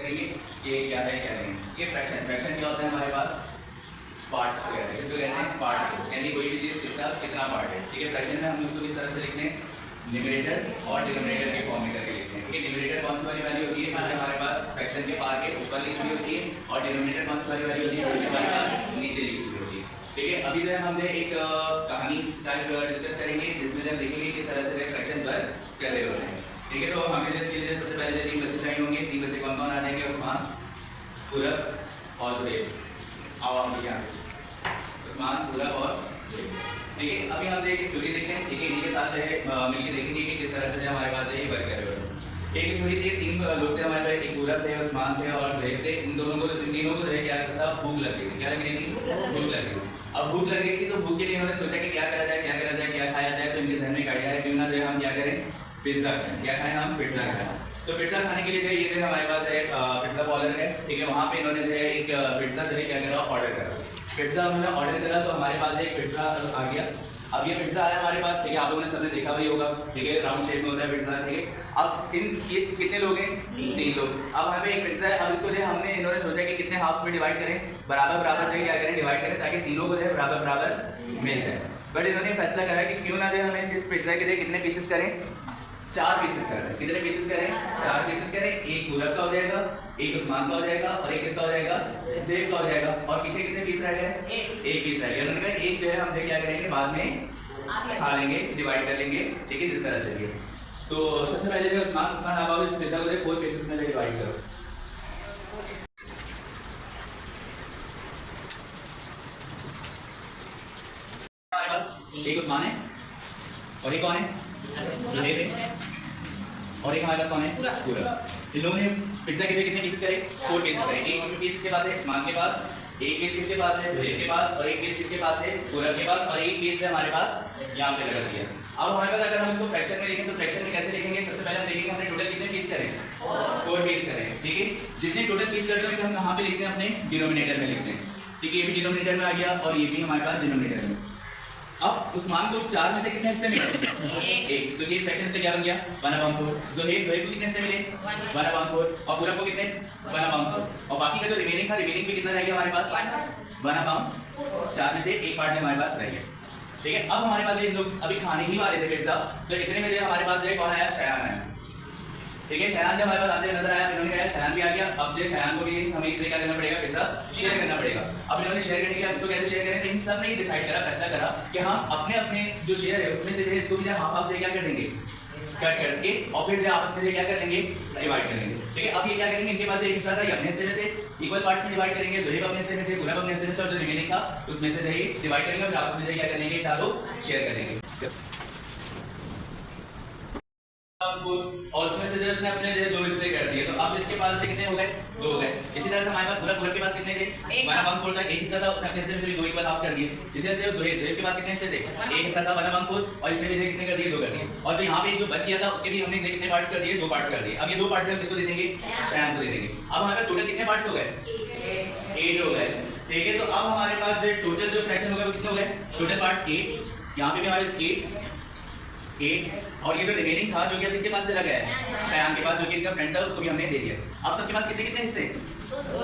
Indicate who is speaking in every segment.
Speaker 1: करेंगे कि क्या है क्या नहीं। ये फ्रैक्शन, फ्रैक्शन क्या होता है हमारे पास पार्ट्स को कहते हैं, किसको कहते हैं पार्ट्स, यानी कोई भी चीज़ किसका कितना पार्ट है। ठीक है, फ्रैक्शन में हम उसको किस तरह से लिखते हैं, न्यूमरेटर और डिनोमिनेटर के फॉर्म में करके लिखते हैं। ठीक है, न्यूमरेटर कौन सी वाली वैल्यू होती है, हमारे पास फ्रैक्शन के पार के ऊपर लिखी हुई होती है, और डिनोमिनेटर कौन सी वाली वैल्यू होती है, हमारे पास नीचे लिखी हुई होती है। ठीक है, अभी जो है हम एक कहानी टाइप डिस्कस करेंगे जिसमें जब देखेंगे किस तरह से फ्रैक्शन वर्क कर रहे होते हैं। ठीक है, तो हमें जो इसके लिए सबसे पहले 3 बच्चे चाहिए होंगे। 3 बच्चे कौन कौन आ जाएंगे, उस्मान, पूरब और जुबैर। आओ आप यहाँ उस्मान, पूरब और जुबैर। ठीक है, अभी हम एक स्टोरी देखते हैं। ठीक है, इनके साथ जो है मिलकर देखेंगे कि किस तरह से जो हमारे पास ये वर्क कर रहे होते हैं। एक स्टोरी थी, 3 लोग थे हमारे पास, एक पूरब थे, उस्मान थे और जुबैर थे। इन तीनों को जो है क्या था, भूख लग गई थी। क्या लग रही थी, भूख लग गई। अब भूख लग गई थी तो भूख के लिए उन्होंने सोचा कि क्या करा जाए, क्या करा जाए, क्या खाया जाए। तो इनके जहन में एक आइडिया है, क्यों ना जो है हम क्या करें, पिज्जा खाएं। क्या खाएं, हम पिज्जा खाएं। तो पिज्जा खाने के लिए जो है ये जो हमारे पास है पिज्जा पार्लर है। ठीक है, वहाँ पे इन्होंने जो है एक पिज्जा जो है क्या करा, ऑर्डर करा। पिज्जा उन्होंने ऑर्डर करा तो हमारे पास एक पिज्जा आ गया। अब ये पिज्जा आया हमारे पास। ठीक है, आप लोगों ने सबने देखा भी होगा। ठीक है, राउंड शेप में होता है पिज्जा। ठीक है, अब ये कितने लोग हैं, 3 लोग। अब हमें एक पिज्जा है, अब इसको जो हमने इन्होंने सोचा कि कितने हाफ्स में डिवाइड करें, बराबर बराबर जो क्या करें, डिवाइड करें, ताकि तीनों को जो है बराबर बराबर मिल जाए। बट इन्होंने फैसला करा कि क्यों ना जो हमें इस पिज्जा के लिए कितने पीसेस करें, 4 पीसेस करें। कितने पीसेस करें, 4 पीसेस करें। एक पूरब का हो जाएगा, एक उस्मान का हो जाएगा और एक किसका हो जाएगा, जुबैर का हो जाएगा। और पीछे कितने पीस रह गए, एक पीस रह गया। उन्होंने कहा एक जो है हम क्या करेंगे, बाद में खा लेंगे, डिवाइड कर लेंगे। ठीक है, जिस तरह से भी। तो सबसे पहले जो उस्मान आप इस पिज्जा को 4 पीसेस में डिवाइड करो। हमारे पास एक उस्मान है और एक कौन है, जुबैर है, और एक हमारे पास कौन है, पूरब। इन लोगों ने पिज्जा के लिए कितने पीसेस करे, 4 पीसेस करे। एक पीस किसके पास है, उस्मान के पास, एक पीस किसके पास है, जुबैर के पास, और एक पीस किसके पास है, पूरब के पास, और एक पीस है हमारे पास यहाँ पे लगा दिया। अब हमारे पास अगर हम इसको फ्रैक्शन में लिखें तो फ्रैक्शन में कैसे लिखेंगे, सबसे पहले हम देखेंगे हमने टोटल कितने पीस करें, 4 पीस करें। ठीक है, जितने टोटल पीस करते हैं उसको हम कहाँ पे लिखते हैं, अपने डिनोमिनेटर में लिखते हैं। ठीक है, ये भी डिनोमिनेटर में आ गया और ये भी हमारे पास डिनोमिनेटर में। अब उस्मान को 4 में से कितने हिस्से मिले, 1। तो ये फ्रैक्शन से क्या बन गया, 1/4। जुबैर को कितने हिस्से मिले, 1/4। और पूरब को कितने, 1/4। और बाकी का जो रिमेनिंग था, रिमेनिंग पे कितना रह गया हमारे पास, 1/4। 4 में से एक पार्ट में हमारे पास रह गया। ठीक है, अब हमारे पास ये लोग अभी खाने ही वाले थे पिज्जा, तो इतने में जो हमारे पास जो कौन आया, शयान आया। ठीक है, शयान जब हमारे पास आते नजर आया, इन्होंने कहा शयान भी आ गया। अब जो शयान को भी हमें इसलिए क्या करना पड़ेगा, पिज्जा शेयर करना पड़ेगा। अब इन्होंने शेयर करने के लिए इसको कैसे शेयर करें, इन सब ने ये डिसाइड करा, फैसला करा कि हम अपने अपने जो शेयर है उसमें से इसको भी हाफ हाफ दे क्या कर देंगे, कट करके, और फिर जो आपस में क्या कर लेंगे, डिवाइड कर लेंगे। ठीक है, अब ये क्या करेंगे, इनके पास एक हिस्सा था, ये अपने हिस्से में से इक्वल पार्ट्स में डिवाइड करेंगे, जुबैर अपने हिस्से में से, पूरब अपने हिस्से में से, और जो रिमेनिंग था उसमें से डिवाइड करेंगे और आपस में क्या कर लेंगे, चारों शेयर करेंगे। और उसमें से जो इसने अपने 2 हिस्से कर दिए। तो अब इसके पास कितने हो गए, 2 हो गए। इसी तरह से हमारे पास पूरब के पास कितने थे, 1/4 था, एक हिस्सा था, उसने अपने हिस्से में 2 इक्वल हाफ कर दिए। इसी तरह से जुबैर के पास कितने हिस्से थे, एक हिस्सा था 1/4, और इसमें भी कितने कर दिए, 2 कर दिए। और फिर यहाँ पे जो बच गया था उसके भी हमने कितने पार्ट्स कर दिए, 2 पार्ट्स कर दिए। अब ये 2 पार्ट्स हम किसको दे देंगे, शयान को दे देंगे। अब हमारे पास टोटल कितने पार्ट्स हो गए, 8 हो गए। ठीक है, तो अब हमारे पास जो टोटल जो फ्रैक्शन हो गए वो कितने हो गए, टोटल पार्ट्स 8। यहाँ पे भी हमारे पास 8, और ये जो रिमेनिंग था जो कि अब इसके पास चला गया है, शयान के पास, जो कि इनका फ्रेंड था, उसको भी हमने दे दिया। अब सबके पास कितने कितने हिस्से,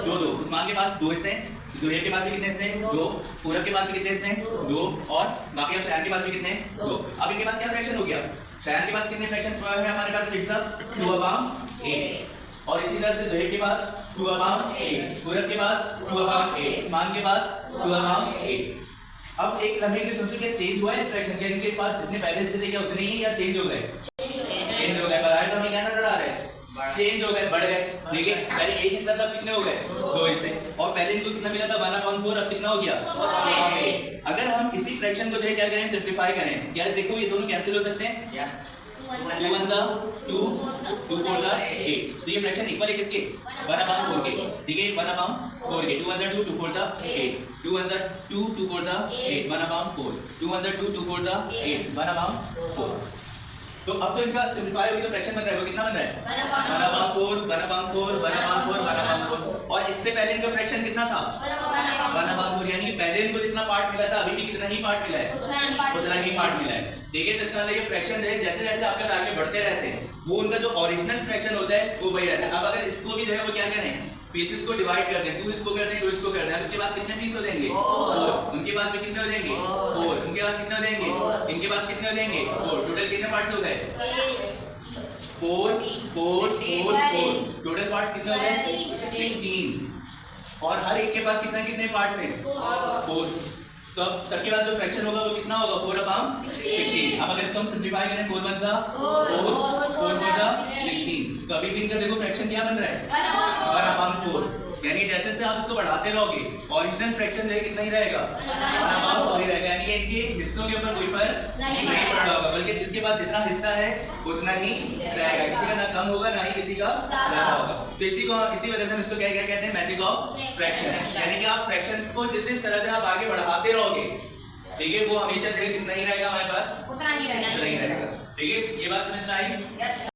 Speaker 1: 2। उस्मान के पास 2 हिस्से, जुबैर के पास भी कितने हिस्से, 2। पूरब के पास भी कितने हिस्से, 2। और बाकी अब शयान के पास भी कितने, 2। अब इनके पास क्या फ्रैक्शन हो गया, शयान के पास कितने फ्रैक्शन है हमारे पास, पिज्जा 2/8। और इसी तरह से जुबैर के पास 2/8, पूरब के पास 2/8, उस्मान के पास 2/8। अब एक लम्हे के सोचो कि चेंज हुआ है फ्रैक्शन, क्या इनके पास जितने पहले से थे क्या उतने ही या चेंज हो गए, चेंज हो गए। पर आए तो हमें क्या नजर आ रहा है, चेंज हो गए, बढ़ गए। ठीक है, पहले एक हिस्सा था, कितने हो गए, 2 हिस्से। और पहले इनको कितना मिला था, 1/4, अब कितना हो गया, 2/8। अगर हम इसी फ्रैक्शन को जो है क्या करें, सिंप्लीफाई करें, क्या देखो ये दोनों कैंसिल हो सकते हैं, 2 1 2 2 4 8। तो ये फ्रैक्शन इक्वल है किसके, 1/4 के। ठीक है, 1/4 के, 2 1 2 2 4 8, 2 1 2 2 4 8, 1/4, 2 1 2 2 4 8, 1/4। तो अब तो इनका सिंप्लीफाई होगी तो फ्रैक्शन बन रहा है, वो कितना बन रहा है, 1/4 1/4 1/4 1/4। और इससे इससे पहले इनका फ्रैक्शन कितना था 1/4, यानी कि पहले इनको जितना पार्ट मिला था अभी भी कितना ही पार्ट मिला है, उतना ही पार्ट मिला है। ठीक है, तो इसका मतलब ये फ्रैक्शन है जैसे जैसे आपके आगे बढ़ते रहते हैं वो उनका जो ओरिजिनल फ्रैक्शन होता है वो वही रहता है। अब अगर इसको भी जो है वो क्या करें, पीसेस को डिवाइड कर दें, 2 इसको कर दें 2 इसको कर दें, अब इसके पास कितने पीस हो जाएंगे 4, उनके पास भी कितने हो जाएंगे 4, उनके पास कितने हो जाएंगे, इनके पास कितने हो जाएंगे 4, टोटल कितने पार्ट्स हो गए 4 4 4 4, टोटल पार्ट्स कितने हो गए 16, और हर एक के पास कितने पार्ट्स हैं 4। तो अब सबके पास जो फ्रैक्शन होगा वो कितना होगा 4/16। अब अगर इसको हम सिंपलीफाई करें 4 1 4 4 4 16, तो अभी भी इनका देखो फ्रैक्शन क्या बन रहा है 1/4, यानी जैसे जैसे आप इसको बढ़ाते रहोगे ओरिजिनल फ्रैक्शन जो कितना ही रहेगा 1/4 ही रहेगा, यानी कि इनके हिस्सों के ऊपर कोई फर्क नहीं पड़ रहा होगा, बल्कि जिसके पास जितना हिस्सा है उतना ही रहेगा, किसी का ना कम होगा ना ही किसी का ज्यादा होगा। तो इसी वजह से हम इसको क्या कहते हैं मैजिक ऑफ फ्रैक्शन, यानी कि आप फ्रैक्शन को जिस तरह से आप आगे बढ़ाते रहोगे, ठीक है, वो हमेशा जो कितना ही रहेगा हमारे पास उतना ही रहेगा। ठीक है, ये बात समझ में आई।